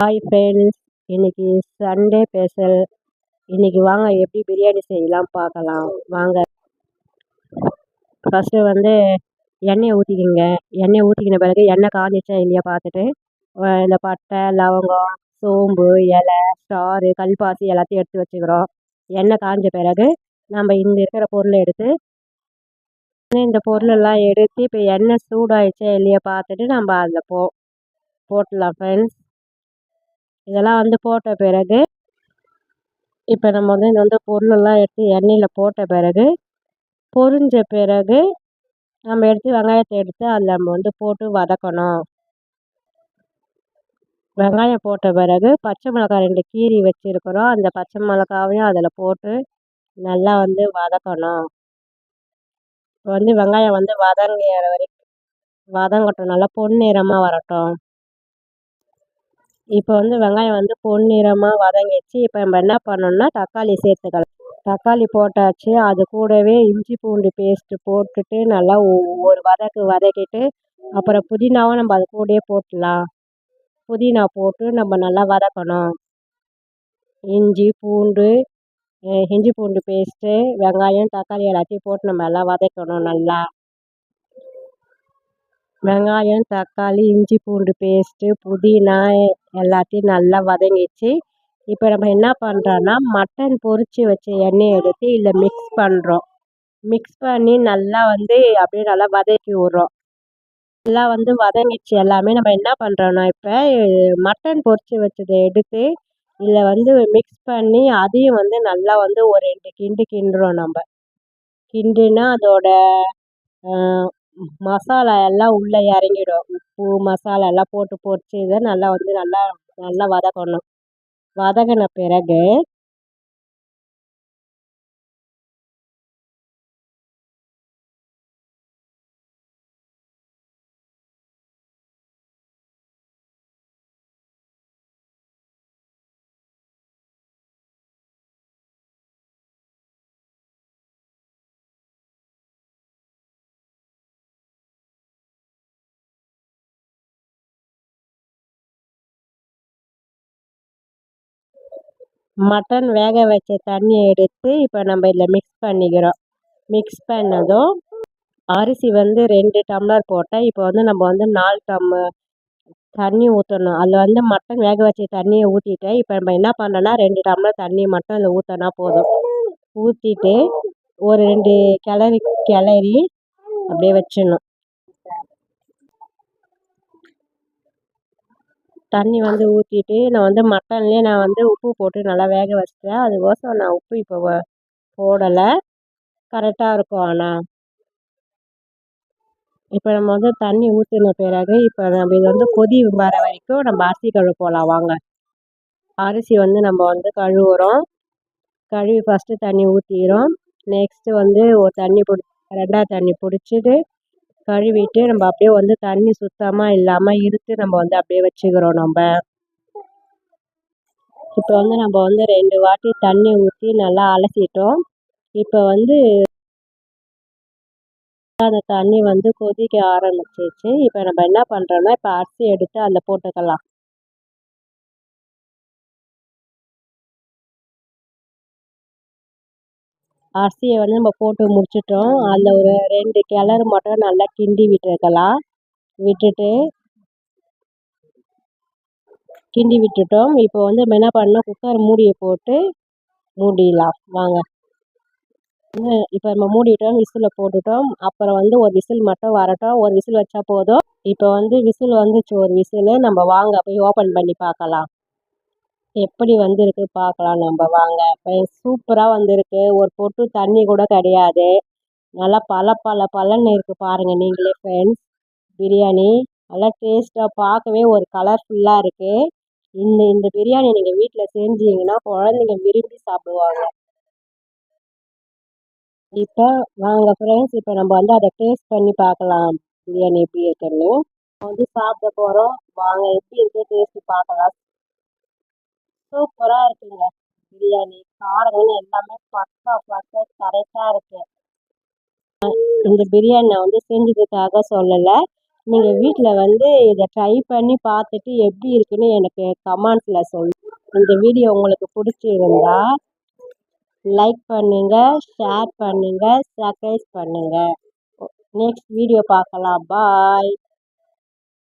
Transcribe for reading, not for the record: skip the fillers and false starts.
Hi friends, இன்னைக்கு Sunday special. இன்னைக்கு வாங்க எப்படி பிரியாணி செய்யலாம் பார்க்கலாம் வாங்க. ஃபஸ்ட்டு வந்து எண்ணெயை ஊற்றிக்கிங்க. எண்ணெயை ஊற்றிக்கின பிறகு எண்ணெய் காஞ்சிச்சா இல்லையா பார்த்துட்டு இந்த பட்டை, லவங்கம், சோம்பு, இலை, ஸ்டாரு, கல்பாசி எல்லாத்தையும் எடுத்து வச்சுக்கிறோம். எண்ணெய் காஞ்ச பிறகு நம்ம இந்த இருக்கிற பொருளை எடுத்து இந்த பொருளெல்லாம் எடுத்து இப்போ எண்ணெய் சூடாயிடுச்சா இல்லையா பார்த்துட்டு நம்ம அதில் போட்டுடலாம் ஃப்ரெண்ட்ஸ். இதெல்லாம் வந்து போட்ட பிறகு இப்போ நம்ம வந்து இந்த வந்து பொருளெல்லாம் எடுத்து எண்ணெயில் போட்ட பிறகு பொரிஞ்ச பிறகு நம்ம எடுத்து வெங்காயத்தை எடுத்து அதில் நம்ம வந்து போட்டு வதக்கணும். வெங்காயம் போட்ட பிறகு பச்சை மிளகாய் 2 கீரி வச்சுருக்கிறோம். அந்த பச்சை மிளகாவையும் அதில் போட்டு நல்லா வந்து வதக்கணும். இப்போ வந்து வெங்காயம் வந்து வதங்கட்டும், நல்லா பொன்னிறமாக வரட்டும். இப்போ வந்து வெங்காயம் வந்து பொன்னிறமாக வதங்கிடுச்சு. இப்போ நம்ம என்ன பண்ணணும்னா தக்காளி சேர்த்துக்கலாம். தக்காளி போட்டாச்சு. அது கூடவே இஞ்சி பூண்டு பேஸ்ட்டு போட்டுட்டு நல்லா ஒரு வதக்கிட்டு அப்புறம் புதினாவும் நம்ம அது கூடயே போட்டுடலாம். புதினா போட்டு நம்ம நல்லா வதக்கணும். இஞ்சி பூண்டு பேஸ்ட்டு, வெங்காயம், தக்காளி எல்லாத்தையும் போட்டு நம்ம நல்லா வதக்கணும். நல்லா வெங்காயம், தக்காளி, இஞ்சி பூண்டு பேஸ்ட்டு, புதினா எல்லாத்தையும் நல்லா வதங்கிடுச்சு. இப்போ நம்ம என்ன பண்ணுறோன்னா மட்டன் பொரித்து வச்ச எண்ணெயை எடுத்து இதில் மிக்ஸ் பண்ணுறோம். மிக்ஸ் பண்ணி நல்லா வந்து அப்படியே நல்லா வதக்கி விட்றோம். நல்லா வந்து வதங்கிடுச்சு எல்லாமே. நம்ம என்ன பண்ணுறோன்னா இப்போ மட்டன் பொரித்து வச்சதை எடுத்து இதில் வந்து மிக்ஸ் பண்ணி அதையும் வந்து நல்லா வந்து ஒரு 2 கிண்டுறோம். நம்ம கிண்டுனா அதோட மசாலா எல்லாம் உள்ளே இறங்கிடும். உப்பு மசாலா எல்லாம் போட்டு பொரிச்சு இதை நல்லா வந்து நல்லா வதக்கணும். வதங்கின பிறகு மட்டன் வேக வச்ச தண்ணியை எடுத்து இப்போ நம்ம இதில் மிக்ஸ் பண்ணிக்கிறோம். மிக்ஸ் பண்ணதும் அரிசி வந்து 2 டம்ளர் போட்டேன். இப்போ வந்து நம்ம வந்து 4 டம்ளர் தண்ணி ஊற்றணும். அதில் வந்து மட்டன் வேக வச்ச தண்ணியை ஊற்றிட்டேன். இப்போ நம்ம என்ன பண்ணோன்னா 2 டம்ளர் தண்ணி மட்டும் அதில் ஊற்றினா போதும். ஊற்றிட்டு ஒரு 2 கிளறி அப்படியே வச்சிடணும். தண்ணி வந்து ஊற்றிட்டு நான் வந்து மட்டன்லேயே நான் வந்து உப்பு போட்டு நல்லா வேக வச்சிட்டேன். அதுக்கோசரம் நான் உப்பு இப்போ போடலை. கரெக்டாக இருக்கும். ஆனால் இப்போ நம்ம வந்து தண்ணி ஊற்றின பிறகு இப்போ நம்ம இது வந்து கொதி வர வரைக்கும் நம்ம அரிசி கழுவ போகலாம் வாங்க. அரிசி வந்து நம்ம வந்து கழுவுறோம். கழுவி ஃபஸ்ட்டு தண்ணி ஊற்றிக்கிறோம். நெக்ஸ்ட்டு வந்து ஒரு தண்ணி 2வது தண்ணி பிடிச்சிட்டு கழுவிட்டு நம்ம அப்படியே வந்து தண்ணி சுத்தமாக இல்லாமல் இருத்து நம்ம வந்து அப்படியே வச்சுக்கிறோம். இப்போ வந்து நம்ம வந்து 2 வாட்டி தண்ணி ஊற்றி நல்லா அலசிட்டோம். இப்போ வந்து அந்த தண்ணி வந்து கொதிக்க ஆரம்பிச்சிச்சு. இப்போ நம்ம என்ன பண்ணுறோன்னா இப்போ அரிசி எடுத்து அதில் போட்டுக்கலாம். அரிசியை வந்து நம்ம போட்டு முடிச்சிட்டோம். அதில் ஒரு 2 கிளறு மட்டும் நல்லா கிண்டி விட்டுட்டோம். இப்போ வந்து நம்ம என்ன பண்ணோம், குக்கர் மூடியை போட்டு மூடிடலாம் வாங்க. இப்போ நம்ம மூடிட்டோம், விசிலை போட்டுட்டோம். அப்புறம் வந்து ஒரு விசில் மட்டும் வரட்டும். ஒரு விசில் வச்சா போதும். இப்போ வந்து விசில் வந்துச்சு ஒரு விசிலு. நம்ம வாங்க போய் ஓப்பன் பண்ணி பார்க்கலாம். எப்படி வந்திருக்கு பார்க்கலாம் நம்ம வாங்க. சூப்பராக வந்திருக்கு. ஒரு பொட்டு தண்ணி கூட கிடையாது. நல்லா பலன்னு இருக்குது பாருங்கள் நீங்களே ஃப்ரெண்ட்ஸ். பிரியாணி நல்லா டேஸ்ட்டாக பார்க்கவே ஒரு கலர்ஃபுல்லாக இருக்குது. இந்த பிரியாணி நீங்கள் வீட்டில் செஞ்சீங்கன்னா குழந்தைங்க விரும்பி சாப்பிடுவாங்க. இப்போ வாங்க ஃப்ரெண்ட்ஸ், இப்போ நம்ம வந்து அதை டேஸ்ட் பண்ணி பார்க்கலாம். பிரியாணி எப்படி இருக்குன்னு வந்து சாப்பிட போகிறோம். வாங்க எப்படி இருக்கு டேஸ்ட் பார்க்கலாம். சூப்பராக இருக்குங்க பிரியாணி. காரங்கள் எல்லாமே பக்கா கரெக்டாக இருக்குது. இந்த பிரியாணி நான் வந்து செஞ்சதுக்காக சொல்லலை. நீங்கள் வீட்டில் வந்து இதை ட்ரை பண்ணி பார்த்துட்டு எப்படி இருக்குன்னு எனக்கு கமெண்ட்ஸில் இந்த வீடியோ உங்களுக்கு பிடிச்சிருந்தா லைக் பண்ணுங்கள், ஷேர் பண்ணுங்கள், சப்ஸ்கிரைப் பண்ணுங்கள். நெக்ஸ்ட் வீடியோ பார்க்கலாம். பாய்.